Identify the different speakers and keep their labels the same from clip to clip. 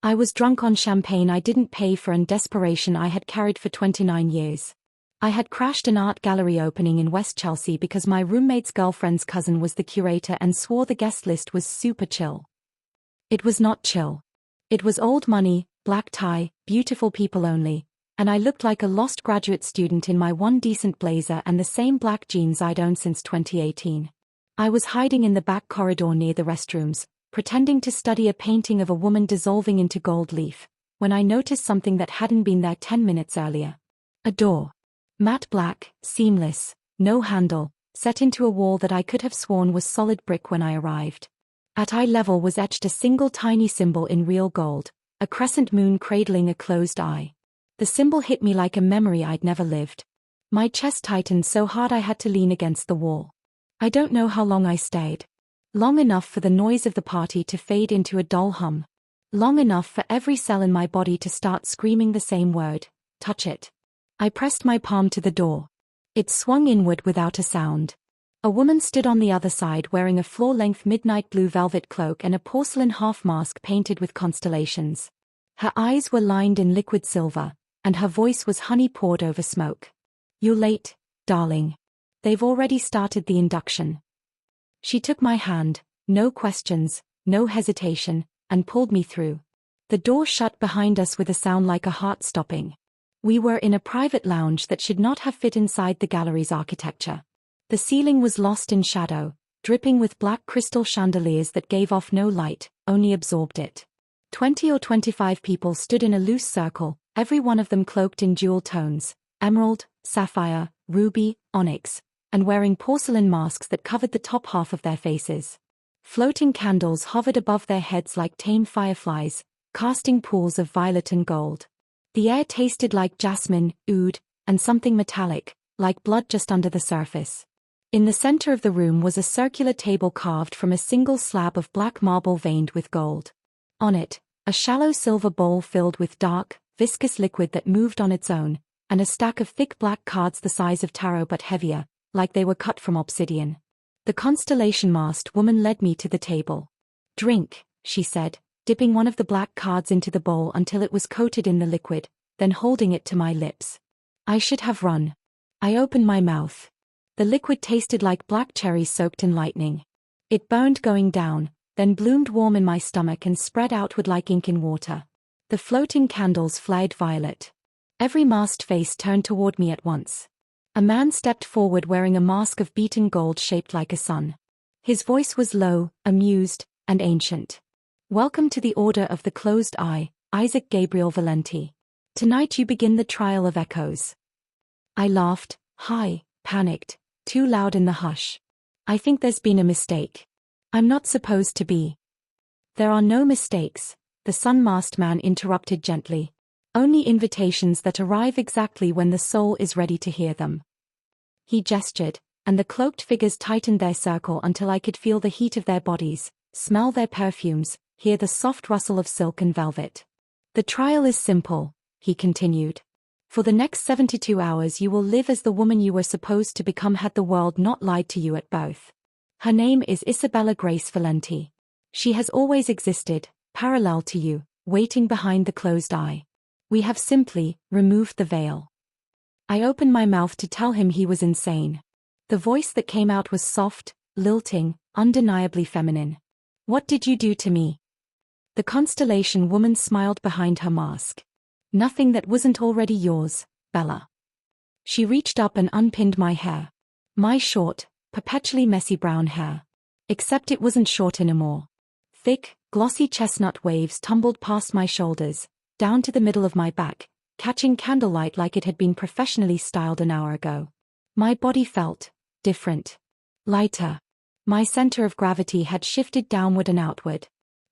Speaker 1: I was drunk on champagne I didn't pay for and desperation I had carried for 29 years. I had crashed an art gallery opening in West Chelsea because my roommate's girlfriend's cousin was the curator and swore the guest list was super chill. It was not chill. It was old money, black tie, beautiful people only, and I looked like a lost graduate student in my one decent blazer and the same black jeans I'd owned since 2018. I was hiding in the back corridor near the restrooms, pretending to study a painting of a woman dissolving into gold leaf, when I noticed something that hadn't been there 10 minutes earlier. A door. Matte black, seamless, no handle, set into a wall that I could have sworn was solid brick when I arrived. At eye level was etched a single tiny symbol in real gold, a crescent moon cradling a closed eye. The symbol hit me like a memory I'd never lived. My chest tightened so hard I had to lean against the wall. I don't know how long I stayed. Long enough for the noise of the party to fade into a dull hum. Long enough for every cell in my body to start screaming the same word, touch it. I pressed my palm to the door. It swung inward without a sound. A woman stood on the other side wearing a floor-length midnight blue velvet cloak and a porcelain half-mask painted with constellations. Her eyes were lined in liquid silver, and her voice was honey poured over smoke. "You're late, darling. They've already started the induction." She took my hand, no questions, no hesitation, and pulled me through. The door shut behind us with a sound like a heart stopping. We were in a private lounge that should not have fit inside the gallery's architecture. The ceiling was lost in shadow, dripping with black crystal chandeliers that gave off no light, only absorbed it. 20 or 25 people stood in a loose circle, every one of them cloaked in jewel tones, emerald, sapphire, ruby, onyx, and wearing porcelain masks that covered the top half of their faces. Floating candles hovered above their heads like tame fireflies, casting pools of violet and gold. The air tasted like jasmine, oud, and something metallic, like blood just under the surface. In the center of the room was a circular table carved from a single slab of black marble veined with gold. On it, a shallow silver bowl filled with dark, viscous liquid that moved on its own, and a stack of thick black cards the size of tarot but heavier, like they were cut from obsidian. The constellation-masked woman led me to the table. "Drink," she said, dipping one of the black cards into the bowl until it was coated in the liquid, then holding it to my lips. I should have run. I opened my mouth. The liquid tasted like black cherries soaked in lightning. It burned going down, then bloomed warm in my stomach and spread outward like ink in water. The floating candles flared violet. Every masked face turned toward me at once. A man stepped forward wearing a mask of beaten gold shaped like a sun. His voice was low, amused, and ancient. "Welcome to the Order of the Closed Eye, Isaac Gabriel Valenti. Tonight you begin the trial of echoes." I laughed, high, panicked, too loud in the hush. "I think there's been a mistake. I'm not supposed to be." "There are no mistakes," the sun-masked man interrupted gently. "Only invitations that arrive exactly when the soul is ready to hear them." He gestured, and the cloaked figures tightened their circle until I could feel the heat of their bodies, smell their perfumes, hear the soft rustle of silk and velvet. "The trial is simple," he continued. "For the next 72 hours you will live as the woman you were supposed to become had the world not lied to you at birth. Her name is Isabella Grace Valenti. She has always existed, parallel to you, waiting behind the closed eye. We have simply removed the veil." I opened my mouth to tell him he was insane. The voice that came out was soft, lilting, undeniably feminine. "What did you do to me?" The constellation woman smiled behind her mask. "Nothing that wasn't already yours, Bella." She reached up and unpinned my hair. My short, perpetually messy brown hair. Except it wasn't short anymore. Thick, glossy chestnut waves tumbled past my shoulders, down to the middle of my back, catching candlelight like it had been professionally styled an hour ago. My body felt different. Lighter. My center of gravity had shifted downward and outward.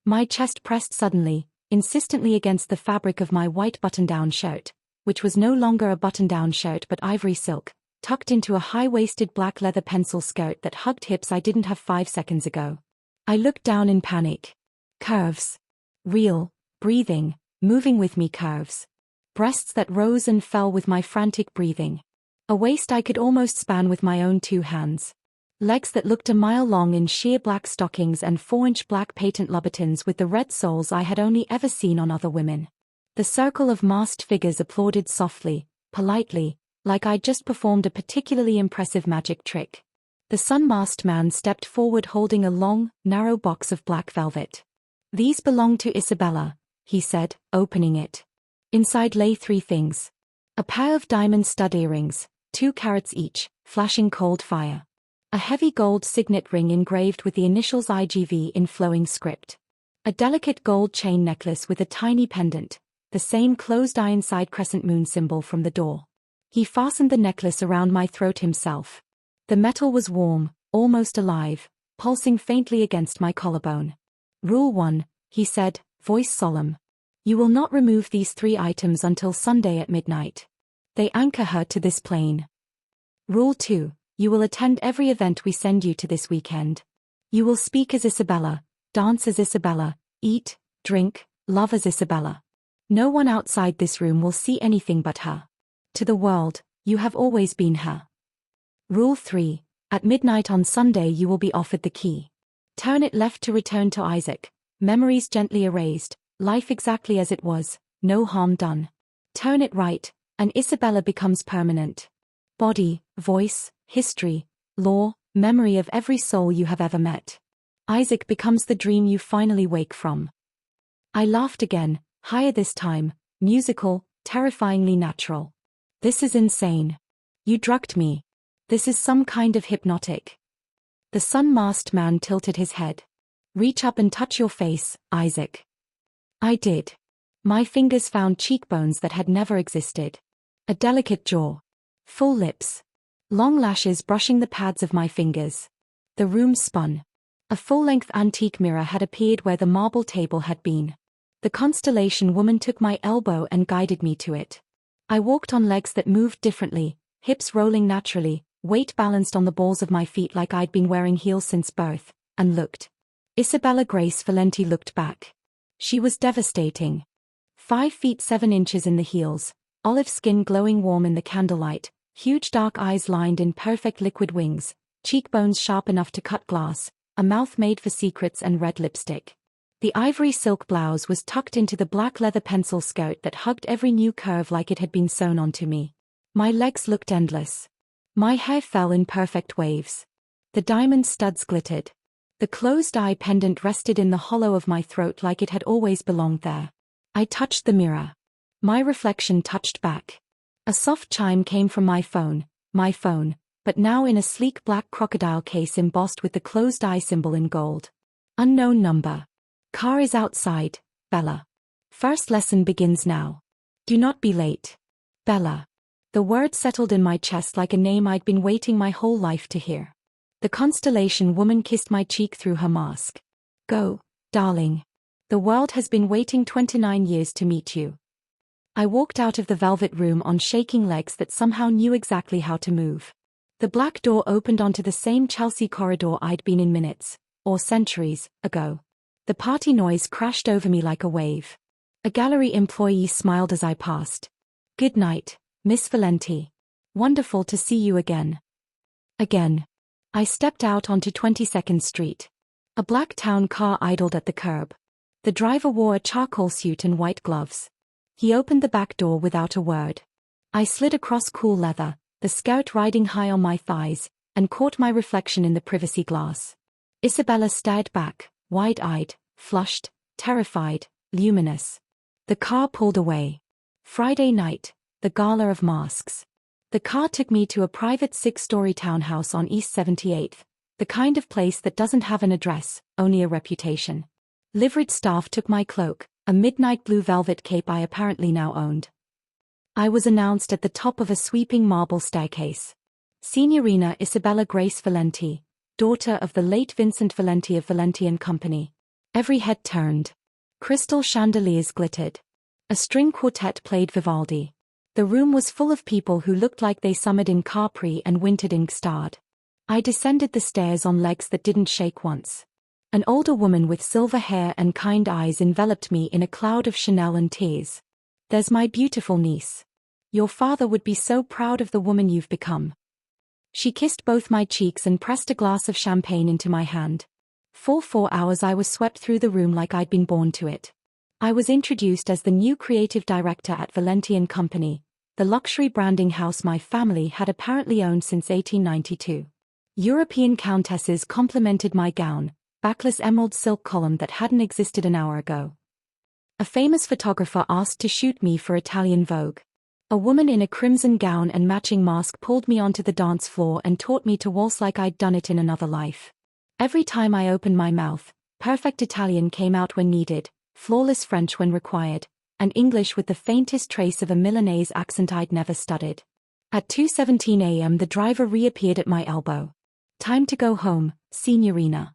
Speaker 1: My chest pressed suddenly, insistently against the fabric of my white button-down shirt, which was no longer a button-down shirt but ivory silk, tucked into a high-waisted black leather pencil skirt that hugged hips I didn't have 5 seconds ago. I looked down in panic. Curves. Real, breathing, moving with me curves. Breasts that rose and fell with my frantic breathing. A waist I could almost span with my own 2 hands. Legs that looked a mile long in sheer black stockings and 4-inch black patent Louboutins with the red soles I had only ever seen on other women. The circle of masked figures applauded softly, politely, like I'd just performed a particularly impressive magic trick. The sun-masked man stepped forward holding a long, narrow box of black velvet. "These belong to Isabella," he said, opening it. Inside lay 3 things. A pair of diamond stud earrings, 2 carats each, flashing cold fire. A heavy gold signet ring engraved with the initials IGV in flowing script. A delicate gold chain necklace with a tiny pendant, the same closed-eye inside crescent moon symbol from the door. He fastened the necklace around my throat himself. The metal was warm, almost alive, pulsing faintly against my collarbone. "Rule 1, he said, voice solemn. "You will not remove these 3 items until Sunday at midnight. They anchor her to this plane. Rule 2, you will attend every event we send you to this weekend. You will speak as Isabella, dance as Isabella, eat, drink, love as Isabella. No one outside this room will see anything but her. To the world, you have always been her. Rule 3, at midnight on Sunday you will be offered the key. Turn it left to return to Isaac, memories gently erased, life exactly as it was, no harm done. Turn it right, and Isabella becomes permanent. Body, voice, history, law, memory of every soul you have ever met. Isaac becomes the dream you finally wake from." I laughed again, higher this time, musical, terrifyingly natural. "This is insane. You drugged me. This is some kind of hypnotic." The sun-masked man tilted his head. "Reach up and touch your face, Isaac." I did. My fingers found cheekbones that had never existed. A delicate jaw. Full lips. Long lashes brushing the pads of my fingers. The room spun. A full-length antique mirror had appeared where the marble table had been. The constellation woman took my elbow and guided me to it. I walked on legs that moved differently, hips rolling naturally, weight balanced on the balls of my feet like I'd been wearing heels since birth, and looked. Isabella Grace Valenti looked back. She was devastating. 5 feet 7 inches in the heels, olive skin glowing warm in the candlelight, huge dark eyes lined in perfect liquid wings, cheekbones sharp enough to cut glass, a mouth made for secrets and red lipstick. The ivory silk blouse was tucked into the black leather pencil skirt that hugged every new curve like it had been sewn onto me. My legs looked endless. My hair fell in perfect waves. The diamond studs glittered. The closed-eye pendant rested in the hollow of my throat like it had always belonged there. I touched the mirror. My reflection touched back. A soft chime came from my phone, but now in a sleek black crocodile case embossed with the closed-eye symbol in gold. Unknown number. "Car is outside, Bella. First lesson begins now. Do not be late. Bella." The word settled in my chest like a name I'd been waiting my whole life to hear. The constellation woman kissed my cheek through her mask. "Go, darling. The world has been waiting 29 years to meet you." I walked out of the velvet room on shaking legs that somehow knew exactly how to move. The black door opened onto the same Chelsea corridor I'd been in minutes, or centuries, ago. The party noise crashed over me like a wave. A gallery employee smiled as I passed. "Good night, Miss Valenti. Wonderful to see you again." Again. I stepped out onto 22nd Street. A black town car idled at the curb. The driver wore a charcoal suit and white gloves. He opened the back door without a word. I slid across cool leather, the skirt riding high on my thighs, and caught my reflection in the privacy glass. Isabella stared back, wide-eyed, flushed, terrified, luminous. The car pulled away. Friday night, the gala of masks. The car took me to a private 6-story townhouse on East 78th, the kind of place that doesn't have an address, only a reputation. Liveried staff took my cloak, a midnight blue velvet cape I apparently now owned. I was announced at the top of a sweeping marble staircase. Signorina Isabella Grace Valenti, daughter of the late Vincent Valenti of Valenti and Company. Every head turned. Crystal chandeliers glittered. A string quartet played Vivaldi. The room was full of people who looked like they summered in Capri and wintered in Gstad. I descended the stairs on legs that didn't shake once. An older woman with silver hair and kind eyes enveloped me in a cloud of Chanel and tears. "There's my beautiful niece. Your father would be so proud of the woman you've become." She kissed both my cheeks and pressed a glass of champagne into my hand. For 4 hours I was swept through the room like I'd been born to it. I was introduced as the new creative director at Valenti & Company, the luxury branding house my family had apparently owned since 1892. European countesses complimented my gown, backless emerald silk column that hadn't existed an hour ago. A famous photographer asked to shoot me for Italian Vogue. A woman in a crimson gown and matching mask pulled me onto the dance floor and taught me to waltz like I'd done it in another life. Every time I opened my mouth, perfect Italian came out when needed, flawless French when required, and English with the faintest trace of a Milanese accent I'd never studied. At 2:17 a.m. the driver reappeared at my elbow. "Time to go home, signorina."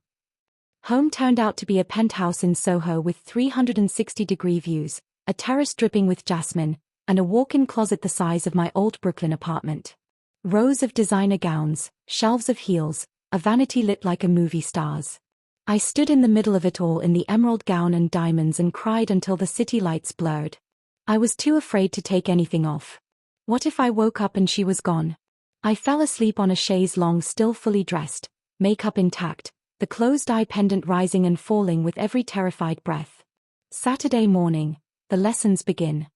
Speaker 1: Home turned out to be a penthouse in Soho with 360-degree views, a terrace dripping with jasmine, and a walk-in closet the size of my old Brooklyn apartment. Rows of designer gowns, shelves of heels, a vanity lit like a movie star's. I stood in the middle of it all in the emerald gown and diamonds and cried until the city lights blurred. I was too afraid to take anything off. What if I woke up and she was gone? I fell asleep on a chaise longue still fully dressed, makeup intact, the closed-eye pendant rising and falling with every terrified breath. Saturday morning, the lessons begin.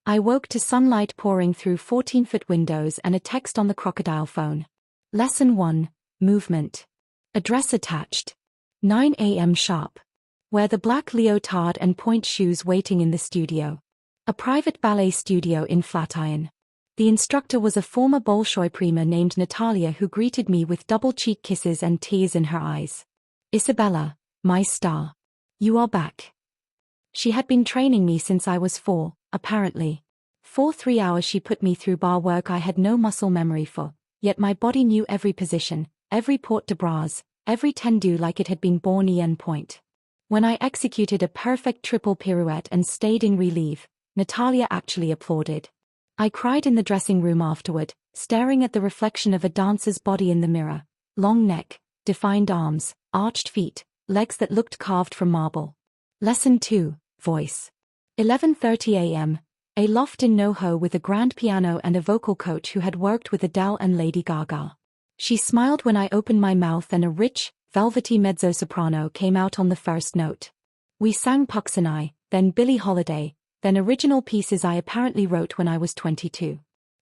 Speaker 1: I woke to sunlight pouring through 14-foot windows and a text on the crocodile phone. Lesson 1, Movement. Address attached. 9 a.m. sharp. Wear the black leotard and point shoes waiting in the studio. A private ballet studio in Flatiron. The instructor was a former Bolshoi prima named Natalia who greeted me with double cheek kisses and tears in her eyes. "Isabella, my star. You are back." She had been training me since I was 4, apparently. For 3 hours she put me through bar work I had no muscle memory for, yet my body knew every position, every port de bras, every tendu like it had been born en point. When I executed a perfect triple pirouette and stayed in relief, Natalia actually applauded. I cried in the dressing room afterward, staring at the reflection of a dancer's body in the mirror. Long neck, defined arms, arched feet, legs that looked carved from marble. Lesson 2, Voice. 11:30 a.m., a loft in NoHo with a grand piano and a vocal coach who had worked with Adele and Lady Gaga. She smiled when I opened my mouth and a rich, velvety mezzo-soprano came out on the first note. We sang Pucks and I, then Billie Holiday, then original pieces I apparently wrote when I was 22.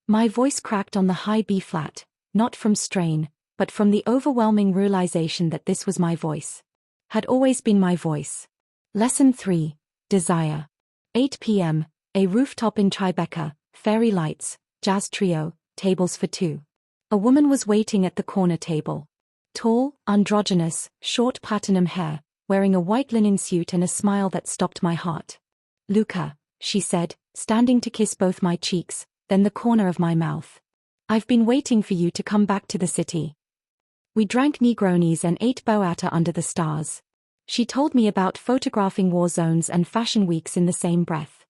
Speaker 1: My voice cracked on the high B-flat, not from strain, but from the overwhelming realization that this was my voice. Had always been my voice. Lesson 3, Desire. 8 p.m., a rooftop in Tribeca, fairy lights, jazz trio, tables for 2. A woman was waiting at the corner table. Tall, androgynous, short platinum hair, wearing a white linen suit and a smile that stopped my heart. "Luca," she said, standing to kiss both my cheeks, then the corner of my mouth. "I've been waiting for you to come back to the city." We drank Negronis and ate boata under the stars. She told me about photographing war zones and fashion weeks in the same breath.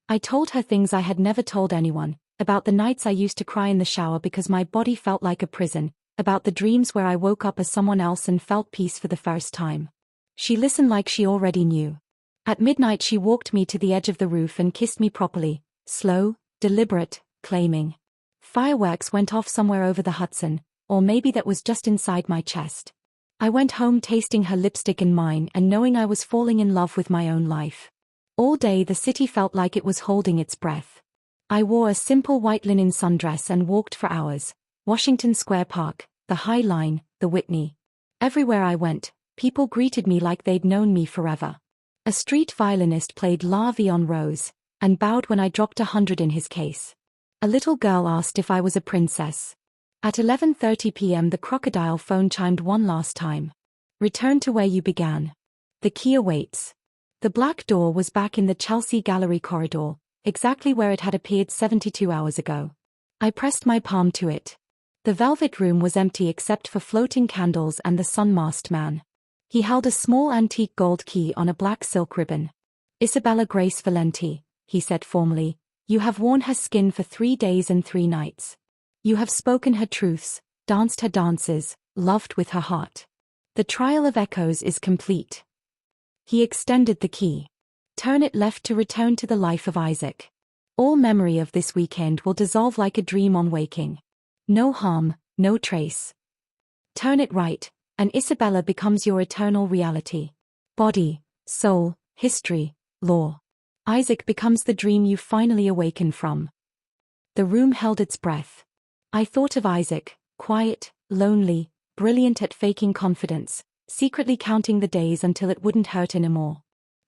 Speaker 1: I told her things I had never told anyone, about the nights I used to cry in the shower because my body felt like a prison, about the dreams where I woke up as someone else and felt peace for the first time. She listened like she already knew. At midnight she walked me to the edge of the roof and kissed me properly, slow, deliberate, claiming. Fireworks went off somewhere over the Hudson, or maybe that was just inside my chest. I went home tasting her lipstick in mine and knowing I was falling in love with my own life. All day the city felt like it was holding its breath. I wore a simple white linen sundress and walked for hours. Washington Square Park, the High Line, the Whitney. Everywhere I went, people greeted me like they'd known me forever. A street violinist played La Vie en Rose, and bowed when I dropped 100 in his case. A little girl asked if I was a princess. At 11:30 p.m. the crocodile phone chimed one last time. "Return to where you began. The key awaits." The black door was back in the Chelsea Gallery corridor, exactly where it had appeared 72 hours ago. I pressed my palm to it. The velvet room was empty except for floating candles and the sun-masked man. He held a small antique gold key on a black silk ribbon. "Isabella Grace Valenti," he said formally, "you have worn her skin for 3 days and 3 nights. You have spoken her truths, danced her dances, loved with her heart. The trial of echoes is complete." He extended the key. "Turn it left to return to the life of Isaac. All memory of this weekend will dissolve like a dream on waking. No harm, No trace. Turn it right, and Isabella becomes your eternal reality. Body, soul, history, law. Isaac becomes the dream you finally awaken from. The room held its breath. I thought of Isaac, quiet, lonely, brilliant at faking confidence, secretly counting the days until it wouldn't hurt anymore.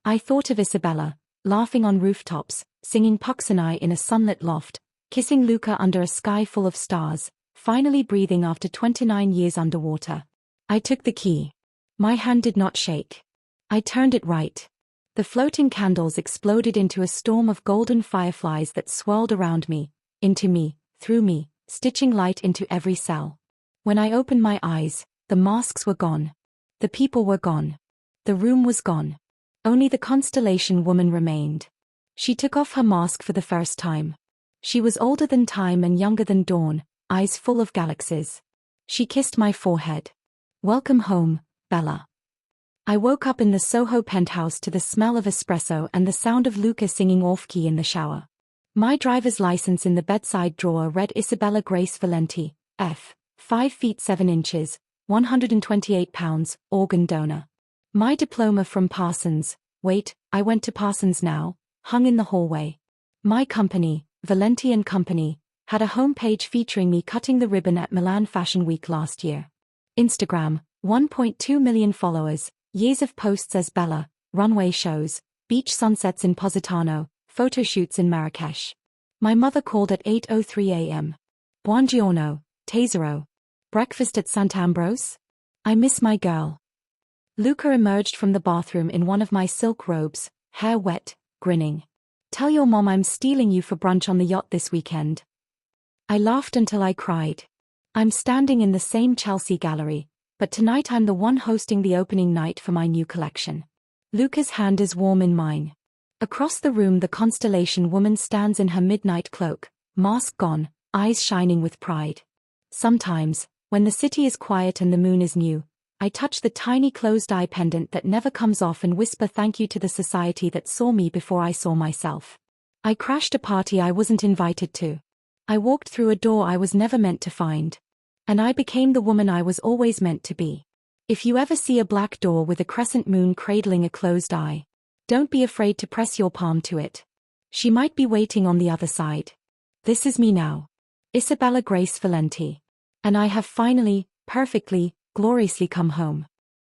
Speaker 1: I thought of Isabella, laughing on rooftops, singing Puxanai in a sunlit loft, kissing Luca under a sky full of stars, finally breathing after 29 years underwater. I took the key. My hand did not shake. I turned it right. The floating candles exploded into a storm of golden fireflies that swirled around me, into me, through me, stitching light into every cell. When I opened my eyes, the masks were gone. The people were gone. The room was gone. Only the constellation woman remained. She took off her mask for the first time. She was older than time and younger than dawn, eyes full of galaxies. She kissed my forehead. Welcome home, Bella. I woke up in the Soho penthouse to the smell of espresso and the sound of Luca singing off-key in the shower. My driver's license in the bedside drawer read Isabella Grace Valenti, F. 5 feet 7 inches, 128 pounds, organ donor. My diploma from Parsons, wait, I went to Parsons now, hung in the hallway. My company, Valenti & Company, had a homepage featuring me cutting the ribbon at Milan Fashion Week last year. Instagram, 1.2 million followers, years of posts as Bella, runway shows, beach sunsets in Positano, photo shoots in Marrakesh. My mother called at 8:03 a.m. Buongiorno, tesoro. Breakfast at Sant'Ambrose? I miss my girl. Luca emerged from the bathroom in one of my silk robes, hair wet, grinning. Tell your mom I'm stealing you for brunch on the yacht this weekend. I laughed until I cried. I'm standing in the same Chelsea gallery, but tonight I'm the one hosting the opening night for my new collection. Luca's hand is warm in mine. Across the room the constellation woman stands in her midnight cloak, mask gone, eyes shining with pride. Sometimes, when the city is quiet and the moon is new, I touch the tiny closed-eye pendant that never comes off and whisper thank you to the society that saw me before I saw myself. I crashed a party I wasn't invited to. I walked through a door I was never meant to find. And I became the woman I was always meant to be. If you ever see a black door with a crescent moon cradling a closed eye, don't be afraid to press your palm to it. She might be waiting on the other side. This is me now. Isabella Grace Valenti. And I have finally, perfectly, gloriously come home.